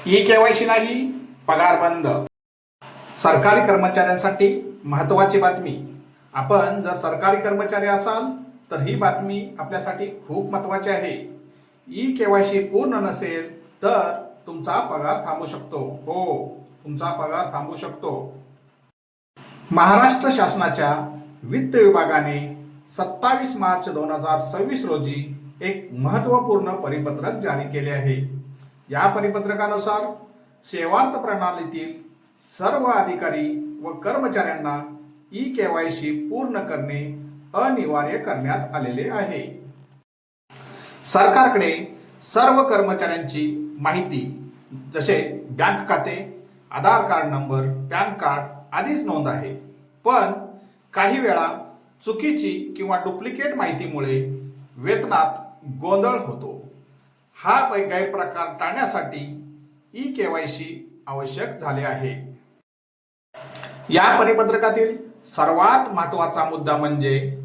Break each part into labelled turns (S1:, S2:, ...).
S1: E-KYC नाही, पगार बंद. सरकारी कर्मचाऱ्यांसाठी महत्त्वाची बातमी. आपण जर सरकारी कर्मचारी असाल तर ही बातमी आपल्यासाठी खूप महत्त्वाची आहे. ई-केवायसी पूर्ण नसेल तर तुमचा पगार थांबू शकतो. हो, तुमचा पगार थांबू शकतो. महाराष्ट्र शासनाच्या वित्त विभागाने 27 मार्च 2026 रोजी एक महत्त्वपूर्ण परिपत्रक जारी केले आहे. या परिपत्रकानुसार सेवार्थ प्रणालीतील सर्व अधिकारी व कर्मचाऱ्यांना ई-केवायसी पूर्ण करणे अनिवार्य करण्यात आलेले आहे. सरकारकडे सर्व कर्मचाऱ्यांची माहिती जसे बँक खाते, आधार कार्ड नंबर, पॅन कार्ड आधीच नोंद आहे. पण काही वेळा चुकीची किंवा डुप्लिकेट माहितीमुळे वेतनात गोंधळ होतो. हा गैरप्रकार टाळण्यासाठी ई-केवायसी आवश्यक झाले आहे. या परिपत्रकातील सर्वात महत्त्वाचा मुद्दा म्हणजे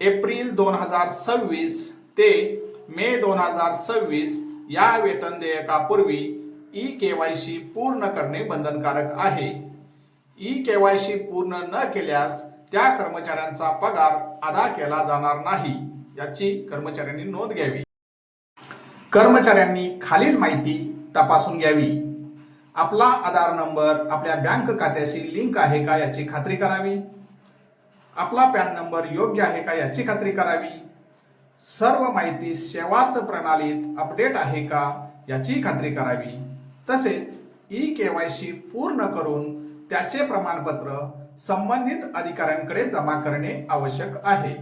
S1: एप्रिल 2026 ते मे 2026 या वेतन देयकापूर्वी ई-केवायसी पूर्ण करणे बंधनकारक आहे. ई-केवायसी पूर्ण न केल्यास त्या कर्मचाऱ्यांचा पगार अदा केला जाणार नाही याची कर्मचाऱ्यांनी नोंद घ्यावी. कर्मचाऱ्यांनी खालील माहिती तपासून घ्यावी. आपला आधार नंबर आपल्या बँक खात्याशी लिंक आहे का याची खात्री करावी. आपला पॅन नंबर योग्य आहे का याची खात्री करावी. सर्व माहिती सेवार्थ प्रणालीत अपडेट आहे का याची खात्री करावी. तसेच ई-केवायसी पूर्ण करून त्याचे प्रमाणपत्र संबंधित अधिकाऱ्यांकडे जमा करणे आवश्यक आहे.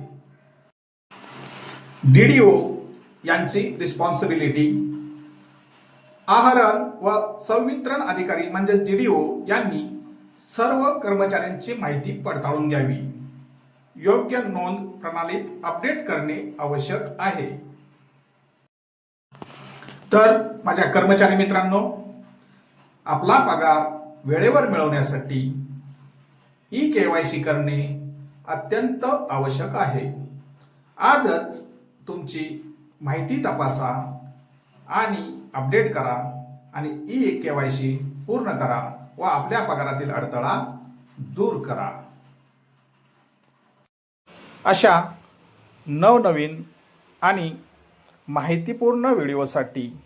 S1: डीडीओ यांची रिस्पॉन्सिबिलिटी. आहरण व संवितरण अधिकारी म्हणजे डीडीओ यांनी सर्व कर्मचाऱ्यांची माहिती पडताळून घ्यावी. योग्य नोंद प्रणालीत अपडेट करणे आवश्यक आहे. तर माझ्या कर्मचारी मित्रांनो, आपला पगार वेळेवर मिळवण्यासाठी ई-केवायसी करणे अत्यंत आवश्यक आहे. आजच तुमची माहिती तपासा आणि अपडेट करा आणि ई-केवायसी पूर्ण करा व आपल्या पगारातील अडथळा दूर करा. अशा नवनवीन आणि माहितीपूर्ण व्हिडिओसाठी,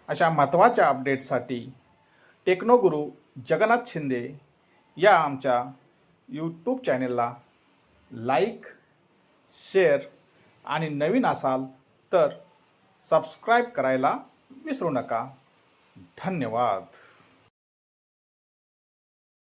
S1: अशा महत्त्वाच्या अपडेटसाठी टेक्नोगुरू जगन्नाथ शिंदे या आमच्या यूट्यूब चॅनेलला लाईक, शेअर आणि नवीन असाल तर सबस्क्राईब करायला विसरू नका. धन्यवाद.